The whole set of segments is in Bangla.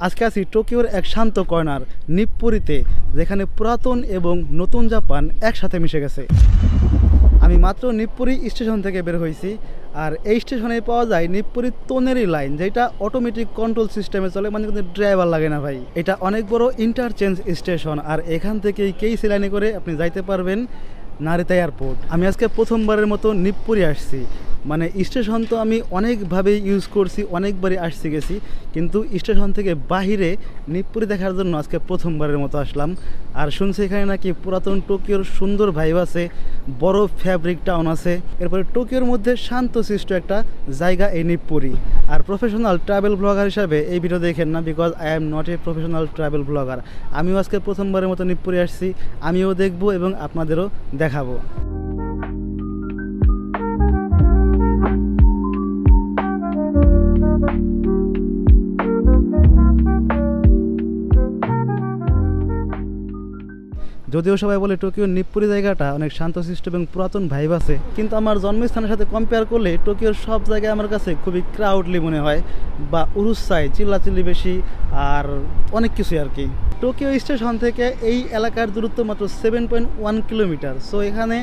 আজকে আছি টোকিওর এক শান্ত কর্নার নিপ্পুরিতে, যেখানে পুরাতন এবং নতুন জাপান একসাথে মিশে গেছে। আমি মাত্র নিপ্পুরি স্টেশন থেকে বের হয়েছি, আর এই স্টেশনে পাওয়া যায় নিপ্পুরি তোনেরি লাইন, যেটা অটোমেটিক কন্ট্রোল সিস্টেমে চলে, মানে কিন্তু ড্রাইভার লাগে না ভাই। এটা অনেক বড় ইন্টারচেঞ্জ স্টেশন, আর এখান থেকেই কেইসি লাইনে করে আপনি যাইতে পারবেন নারিতা এয়ারপোর্ট। আমি আজকে প্রথমবারের মতো নিপ্পুরি আসছি। মানে স্টেশন তো আমি অনেকভাবেই ইউজ করছি, অনেকবারই আসছি গেছি, কিন্তু স্টেশন থেকে বাহিরে নিপ্পুরি দেখার জন্য আজকে প্রথমবারের মতো আসলাম। আর শুনছি এখানে নাকি পুরাতন টোকিওর সুন্দর ভাইব আছে, বড় ফ্যাব্রিক টাউন আছে। এরপরে টোকিওর মধ্যে শান্তশিষ্ট একটা জায়গা এই নিপ্পুরি। আর প্রফেশনাল ট্রাভেল ব্লগার হিসাবে এই ভিডিও দেখেন না, because I am not a professional travel blogger. আমিও আজকে প্রথমবারের মতো নিপ্পুরি আসছি, আমিও দেখবো এবং আপনাদেরও দেখাবো। যদিও সবাই বলে টোকিওর নিপ্পুরি জায়গাটা অনেক শান্তশিষ্ট এবং পুরাতন ভাইব আছে, কিন্তু আমার জন্মস্থানের সাথে কম্পেয়ার করলে টোকিওর সব জায়গায় আমার কাছে খুবই ক্রাউডলি মনে হয়, বা উরুসাই চিল্লাচিল্লি বেশি, আর অনেক কিছুই আর কি। টোকিও স্টেশন থেকে এই এলাকার দূরত্ব মাত্র 7.1 কিলোমিটার। সো এখানে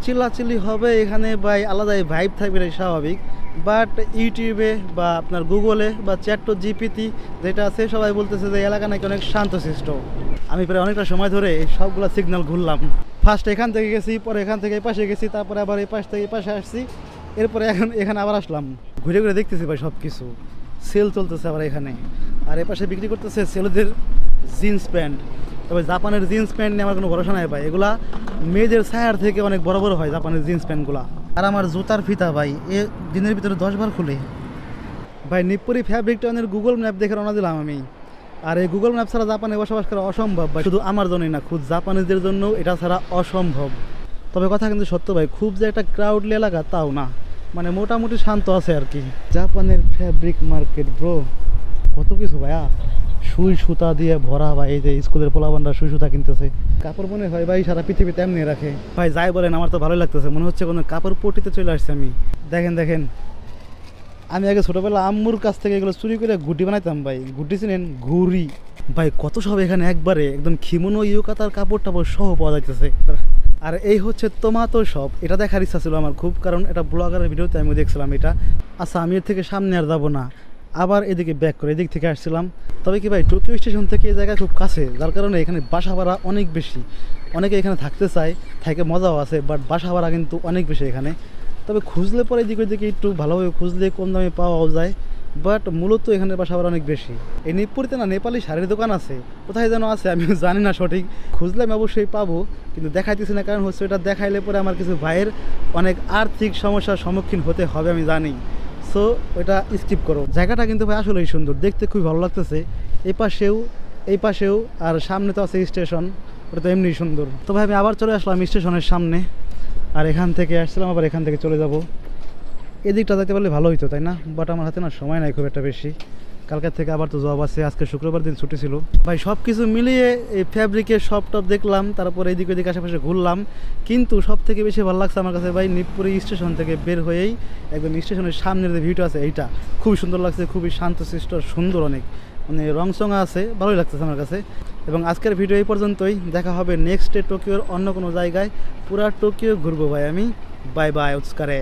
চিল্লাচিল্লি হবে, এখানে ভাই আলাদাই ভাইব থাকবে, এটাই স্বাভাবিক। বাট ইউটিউবে বা আপনার গুগলে বা চ্যাট জিপিটি যেটা আছে, সবাই বলতেছে যে এলাকা নাকি অনেক শান্তশিষ্ট। আমি প্রায় অনেকটা সময় ধরে এই সবগুলো সিগন্যাল ঘুরলাম। ফার্স্ট এখান থেকে গেছি, পরে এখান থেকে এই পাশে গেছি, তারপরে আবার এই পাশ থেকে এই পাশে আসছি, এরপরে এখানে আবার আসলাম। ঘুরে ঘুরে দেখতেছি ভাই সব কিছু। সেল চলতেছে আবার এখানে, আর এ পাশে বিক্রি করতেছে ছেলেদের জিন্স প্যান্ট। তবে জাপানের জিন্স প্যান্ট নিয়ে আমার কোনো ভরসা নাই ভাই, এগুলা মেয়েদের ছায়ার থেকে অনেক বড় বড় হয় জাপানের জিন্স প্যান্টগুলা। আর আমার জুতার ফিতা ভাই এ দিনের ভিতরে 10 বার খুলে। ভাই নিপ্পুরি ফ্যাব্রিক টাউনের গুগল ম্যাপ দেখে রওনা দিলাম আমি। আর এই গুগল ম্যাপ ছাড়া জাপানে বসবাস করা অসম্ভব ভাই, শুধু আমার জন্যই না, খুব জাপানিজদের জন্য এটা ছাড়া অসম্ভব। তবে কথা কিন্তু সত্য ভাই, খুব যে একটা ক্রাউডলি এলাকা তাও না, মানে মোটামুটি শান্ত আছে আর কি। জাপানের ফ্যাব্রিক মার্কেট ব্রো, কত কিছু ভাইয়া, সুই সুতা দিয়ে ভরা ভাই। এই যে স্কুলের পোলাবানরা সুই সুতা কিনতেছে। কাপড় মনে হয় ভাই সারা পৃথিবীতে এমনি রাখে ভাই, যাই বলেন আমার তো ভালোই লাগতেছে, মনে হচ্ছে কোনো কাপড় পট্টিতে চলে আসছে আমি। দেখেন দেখেন, আমি আগে ছোটোবেলা আম্মুর কাছ থেকে এগুলো চুরি করে ঘুটি বানাইতাম ভাই। ঘুটি চিনেন? ঘুড়ি ভাই, কত সব এখানে একবারে একদম খিমোনো ইউকাতার কাপড় টাপড় সহ পাওয়া যাইতেছে। আর এই হচ্ছে তোমাতো শপ, এটা দেখার ইচ্ছা ছিল আমার খুব, কারণ এটা ব্লগারের ভিডিওতে আমি দেখছিলাম এটা। আচ্ছা আমি এর থেকে সামনে আর যাবো না, আবার এদিকে ব্যাক করে এদিক থেকে আসছিলাম। তবে কি ভাই, টোকিও স্টেশন থেকে এই জায়গা খুব কাছে, যার কারণে এখানে বাসা ভাড়া অনেক বেশি। অনেকে এখানে থাকতে চায়, থাকে মজাও আছে, বাট বাসা ভাড়া কিন্তু অনেক বেশি এখানে। তবে খুঁজলে পরে এদিক ওইদিকে একটু ভালোভাবে খুঁজলে কম দামে পাওয়াও যায়, বাট মূলত এখানে বাসা ভাড়া অনেক বেশি। এই নিপ্পুরিতে না নেপালি শাড়ির দোকান আছে, কোথায় যেন আছে, আমি জানি না সঠিক। খুঁজলে আমি অবশ্যই পাবো, কিন্তু দেখাইতেছি না, কারণ হচ্ছে এটা দেখাইলে পরে আমার কিছু ভাইয়ের অনেক আর্থিক সমস্যার সম্মুখীন হতে হবে আমি জানি। সো ওটা স্কিপ করো। জায়গাটা কিন্তু ভাই আসলেই সুন্দর, দেখতে খুবই ভালো লাগতেছে। এই পাশেও আর সামনে তো আছে স্টেশন, ওটা তো এমনি সুন্দর। তো ভাই আমি আবার চলে আসলাম স্টেশনের সামনে, আর এখান থেকে আসছিলাম আবার এখান থেকে চলে যাব। এদিকটা যেতে পারলে ভালো হইতো, তাই না? বাট আমার হাতে না সময় নাই খুব একটা বেশি, কালকের থেকে আবার তো জব আছে, আজকে শুক্রবার দিন ছুটি ছিল ভাই। সব কিছু মিলিয়ে এই ফ্যাব্রিকের শপ টপ দেখলাম, তারপরে এদিক ওদিক আশেপাশে ঘুরলাম, কিন্তু সব থেকে বেশি ভালো লাগছে আমার কাছে ভাই নিপ্পুরি স্টেশন থেকে বের হয়েই একদম স্টেশনের সামনের যে ভিউটা আছে, এইটা খুবই সুন্দর লাগছে, খুবই শান্তশিষ্ট, সুন্দর অনেক, মানে রংচঙা আছে, ভালোই লাগতেছে আমার কাছে। এবং আজকের ভিডিও এই পর্যন্তই, দেখা হবে নেক্সট ডে টোকিওর অন্য কোনো জায়গায়। পুরা টোকিও ঘুরবো ভাই আমি। Bye bye, উৎস্কারে।